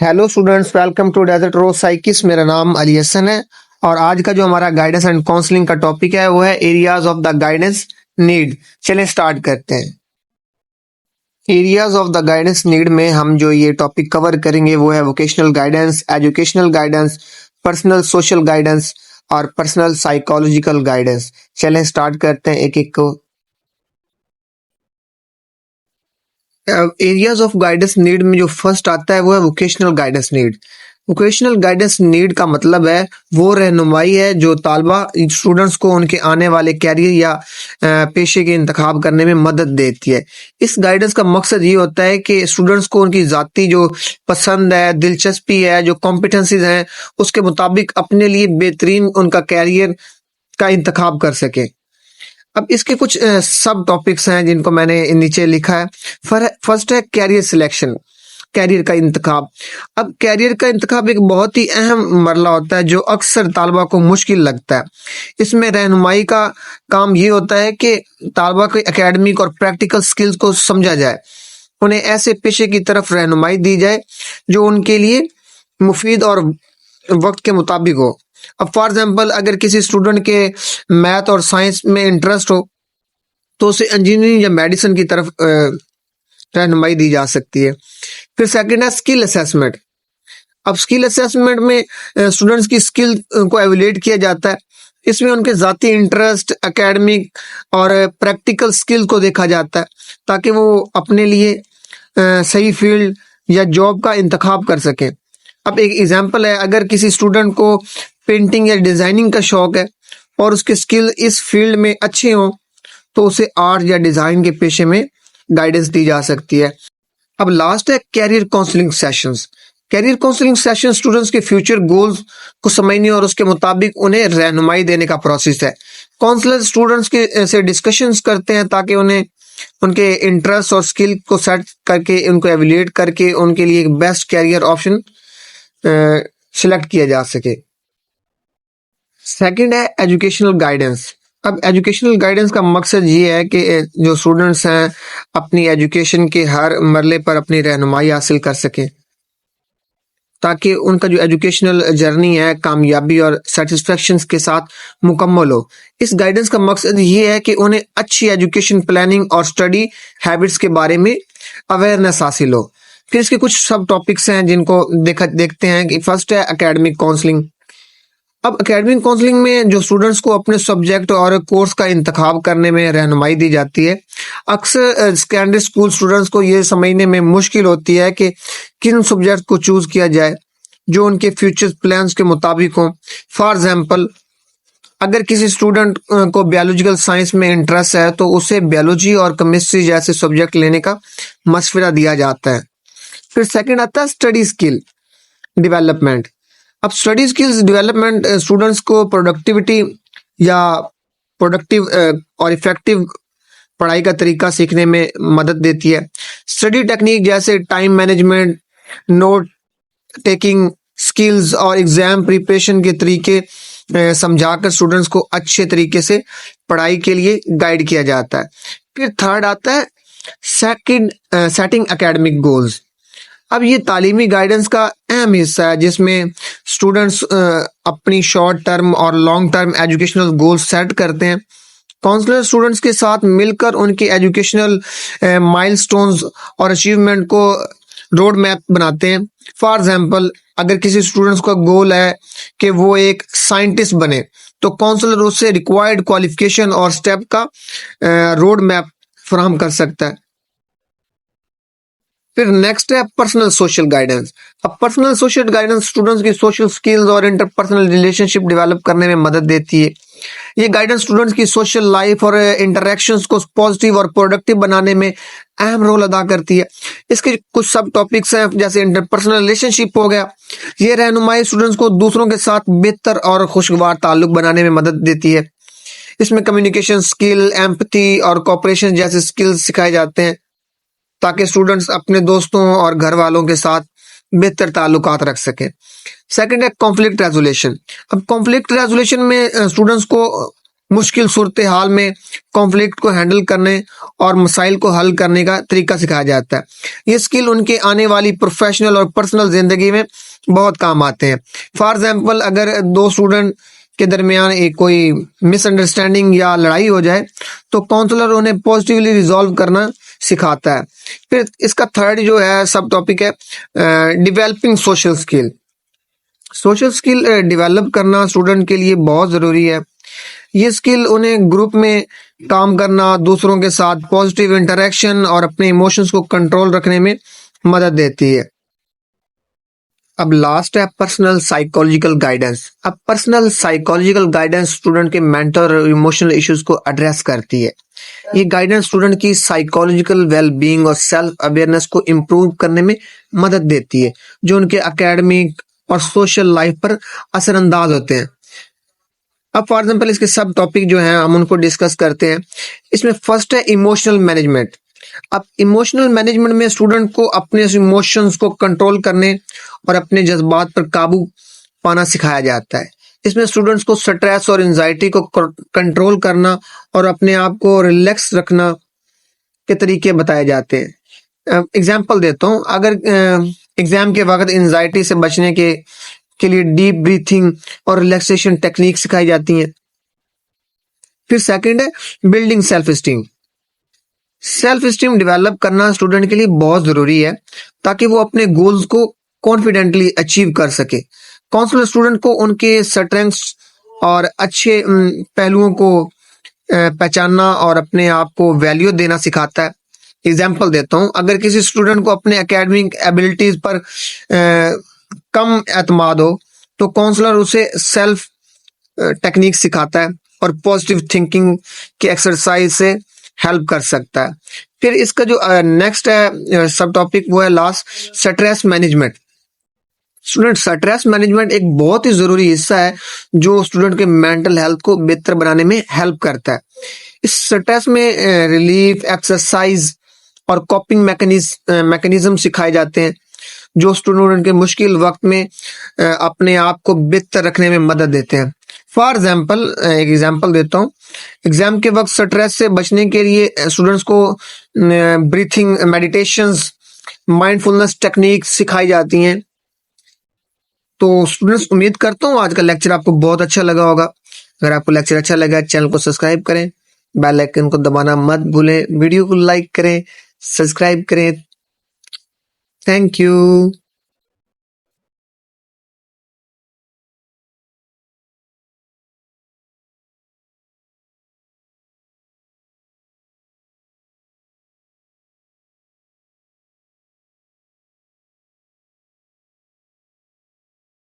Hello students, welcome to desert rose psychics. मेरा नाम अली हसन है और आज का जो हमारा गाइडेंस एंड काउंसलिंग का टॉपिक है वो है areas of the guidance need. चलें स्टार्ट करते हैं। Areas of the guidance need में हम जो ये टॉपिक कवर करेंगे वो है vocational guidance, educational guidance, personal social guidance और पर्सनल साइकोलॉजिकल गाइडेंस। चलें स्टार्ट करते हैं एक एक को। एरियाज ऑफ गाइडेंस नीड में जो फर्स्ट आता है वो है vocational guidance need. Vocational guidance need का मतलब है वो रहनुमाई है जो तालबा स्टूडेंट्स को उनके आने वाले कैरियर या पेशे के इंतखाब करने में मदद देती है। इस गाइडेंस का मकसद ये होता है कि स्टूडेंट्स को उनकी ज़ाती जो पसंद है, दिलचस्पी है, जो कॉम्पिटेंसीज हैं उसके मुताबिक अपने लिए बेहतरीन उनका कैरियर का इंतखाब कर सके। अब इसके कुछ सब टॉपिक्स हैं जिनको मैंने नीचे लिखा है। फर्स्ट है कैरियर सिलेक्शन, कैरियर का इंतखाब। अब कैरियर का इंतखाब एक बहुत ही अहम मरला होता है जो अक्सर तालबा को मुश्किल लगता है। इसमें रहनुमाई का काम ये होता है कि तालबा के एकेडमिक और प्रैक्टिकल स्किल्स को समझा जाए, उन्हें ऐसे पेशे की तरफ रहनुमाई दी जाए जो उनके लिए मुफीद और वक्त के मुताबिक हो। अब फॉर एग्जाम्पल अगर किसी स्टूडेंट के मैथ और साइंस में इंटरेस्ट हो तो उसे इंजीनियरिंग या मेडिसिन की तरफ रहनुमाई दी जा सकती है। फिर सेकंड है स्किल असेसमेंट। अब स्किल असेसमेंट में स्टूडेंट्स की स्किल को एवेल्यूएट किया जाता है। इसमें उनके ज़ाती इंटरेस्ट, एकेडमिक और प्रैक्टिकल स्किल को देखा जाता है ताकि वो अपने लिए सही फील्ड या जॉब का इंतखाब कर सकें। अब एक एग्जांपल है, अगर किसी स्टूडेंट को पेंटिंग या डिज़ाइनिंग का शौक है और उसके स्किल इस फील्ड में अच्छे हों तो उसे आर्ट या डिज़ाइन के पेशे में गाइडेंस दी जा सकती है। अब लास्ट है career counselling sessions. Career counselling session students के फ्यूचर गोल्स को समझने और उसके मुताबिक उन्हें रहनुमाई देने का प्रोसेस है। काउंसलर स्टूडेंट्स के से डिस्कशंस करते हैं ताकि उन्हें उनके इंटरेस्ट और स्किल को सेट करके उनको एवेल्यूएट करके उनके लिए एक बेस्ट कैरियर ऑप्शन सिलेक्ट किया जा सके। सेकंड है एजुकेशनल गाइडेंस। अब एजुकेशनल गाइडेंस का मकसद ये है कि जो स्टूडेंट्स हैं अपनी एजुकेशन के हर मरले पर अपनी रहनुमाई हासिल कर सकें ताकि उनका जो एजुकेशनल जर्नी है कामयाबी और सेटिस्फेक्शन के साथ मुकम्मल हो। इस गाइडेंस का मकसद ये है कि उन्हें अच्छी एजुकेशन प्लानिंग और स्टडी हैबिट्स के बारे में अवेयरनेस हासिल हो। फिर इसके कुछ सब टॉपिक्स हैं जिनको देखते हैं कि फर्स्ट है एकेडमिक काउंसलिंग। अब एकेडमिक काउंसलिंग में जो स्टूडेंट्स को अपने सब्जेक्ट और कोर्स का इंतखाब करने में रहनुमाई दी जाती है। अक्सर सेकेंडरी स्कूल स्टूडेंट्स को ये समझने में मुश्किल होती है कि किन सब्जेक्ट को चूज किया जाए जो उनके फ्यूचर प्लान्स के मुताबिक हो। फॉर एग्जाम्पल अगर किसी स्टूडेंट को बायोलॉजिकल साइंस में इंटरेस्ट है तो उसे बायोलॉजी और केमिस्ट्री जैसे सब्जेक्ट लेने का मशवरा दिया जाता है। फिर सेकंड आता है स्टडी स्किल डेवलपमेंट। अब स्टडी स्किल्स डेवलपमेंट स्टूडेंट्स को प्रोडक्टिविटी या प्रोडक्टिव और इफेक्टिव पढ़ाई का तरीका सीखने में मदद देती है। स्टडी टेक्निक जैसे time management, note taking skills और एग्जाम प्रिपरेशन के तरीके समझाकर स्टूडेंट्स को अच्छे तरीके से पढ़ाई के लिए गाइड किया जाता है। फिर थर्ड आता है सेटिंग एकेडमिक गोल्स। अब ये तालीमी गाइडेंस का अहम हिस्सा है जिसमें स्टूडेंट्स अपनी शॉर्ट टर्म और long term educational goals set करते हैं। काउंसलर स्टूडेंट्स के साथ मिलकर उनके एजुकेशनल माइलस्टोन्स और अचीवमेंट को रोड मैप बनाते हैं। फॉर एग्जांपल अगर किसी स्टूडेंट्स का गोल है कि वो एक साइंटिस्ट बने तो काउंसलर उससे रिक्वायर्ड क्वालिफिकेशन और स्टेप का रोड मैप फराहम कर सकता है। फिर नेक्स्ट है पर्सनल सोशल गाइडेंस। अब पर्सनल सोशल गाइडेंस स्टूडेंट्स की सोशल स्किल्स और इंटरपर्सनल रिलेशनशिप डेवलप करने में मदद देती है। ये गाइडेंस स्टूडेंट्स की सोशल लाइफ और इंटरेक्शंस को पॉजिटिव और प्रोडक्टिव बनाने में अहम रोल अदा करती है। इसके कुछ सब टॉपिक्स हैं जैसे इंटरपर्सनल रिलेशनशिप हो गया। ये रहनुमाई स्टूडेंट्स को दूसरों के साथ बेहतर और खुशगवार ताल्लुक बनाने में मदद देती है। इसमें कम्युनिकेशन स्किल, एम्पैथी और कोऑपरेशन जैसे स्किल्स सिखाए जाते हैं ताकि स्टूडेंट्स अपने दोस्तों और घर वालों के साथ बेहतर ताल्लुकात रख सकें। सेकंड है कॉन्फ्लिक्ट रेजोल्यूशन। अब कॉन्फ्लिक्ट रेजोल्यूशन में स्टूडेंट्स को मुश्किल सूरत हाल में कॉन्फ्लिक्ट को हैंडल करने और मसाइल को हल करने का तरीका सिखाया जाता है। ये स्किल उनके आने वाली प्रोफेशनल और पर्सनल जिंदगी में बहुत काम आते हैं। फॉर एग्जाम्पल, अगर दो स्टूडेंट के दरमियान एक कोई मिसअंडरस्टैंडिंग या लड़ाई हो जाए तो काउंसलर उन्हें पॉजिटिवली रिजॉल्व करना सिखाता है। फिर इसका थर्ड जो है सब टॉपिक है developing social skill. Social skill develop करना स्टूडेंट के लिए बहुत ज़रूरी है। ये स्किल उन्हें ग्रुप में काम करना, दूसरों के साथ पॉजिटिव इंटरेक्शन और अपने इमोशंस को कंट्रोल रखने में मदद देती है। अब लास्ट है पर्सनल साइकोलॉजिकल गाइडेंस। अब पर्सनल साइकोलॉजिकल गाइडेंस स्टूडेंट के मेंटल और इमोशनल इश्यूज को एड्रेस करती है। ये गाइडेंस स्टूडेंट की साइकोलॉजिकल वेलबींग और सेल्फ अवेयरनेस को इम्प्रूव करने में मदद देती है, जो उनके एकेडमिक और सोशल लाइफ पर असरअंदाज होते हैं। अब फॉर एग्जाम्पल इसके सब टॉपिक जो हैं हम उनको डिस्कस करते हैं। इसमें फर्स्ट है इमोशनल मैनेजमेंट। अब इमोशनल मैनेजमेंट में स्टूडेंट को अपने इमोशंस को कंट्रोल करने और अपने जज्बात पर काबू पाना सिखाया जाता है। इसमें स्टूडेंट्स को स्ट्रेस और एंजाइटी को कंट्रोल करना और अपने आप को रिलैक्स रखना के तरीके बताए जाते हैं। एग्जाम्पल देता हूँ, अगर एग्जाम के वक्त एंजाइटी से बचने के लिए डीप ब्रीथिंग और रिलैक्सेशन टेक्निक सिखाई जाती हैं। फिर सेकंड है building self esteem. Self esteem develop करना स्टूडेंट के लिए बहुत जरूरी है ताकि वो अपने गोल्स को कॉन्फिडेंटली अचीव कर सके। काउंसलर स्टूडेंट को उनके स्ट्रेंथ्स और अच्छे पहलुओं को पहचानना और अपने आप को वैल्यू देना सिखाता है। एग्जाम्पल देता हूँ, अगर किसी स्टूडेंट को अपने एकेडमिक एबिलिटीज पर कम एतमाद हो तो काउंसलर उसे सेल्फ टेक्निक सिखाता है और पॉजिटिव थिंकिंग के एक्सरसाइज से हेल्प कर सकता है। फिर इसका जो नेक्स्ट है सब टॉपिक वो है last, stress management. Student stress management एक बहुत ही जरूरी हिस्सा है जो स्टूडेंट के मेंटल हेल्थ को बेहतर बनाने में हेल्प करता है। इस स्ट्रेस में रिलीफ एक्सरसाइज और कॉपिंग मैकेनिज्म सिखाए जाते हैं जो स्टूडेंट के मुश्किल वक्त में अपने आप को बेहतर रखने में मदद देते हैं। फॉर एग्जाम्पल एक एग्जाम्पल देता हूँ, एग्जाम के वक्त स्ट्रेस से बचने के लिए स्टूडेंट्स को ब्रीथिंग मेडिटेशंस, माइंडफुलनेस टेक्निक सिखाई जाती हैं। तो स्टूडेंट्स, उम्मीद करता हूँ आज का लेक्चर आपको बहुत अच्छा लगा होगा। अगर आपको लेक्चर अच्छा लगा चैनल को सब्सक्राइब करें, बेल आइकन को दबाना मत भूलें, वीडियो को लाइक करें, सब्सक्राइब करें। Thank you.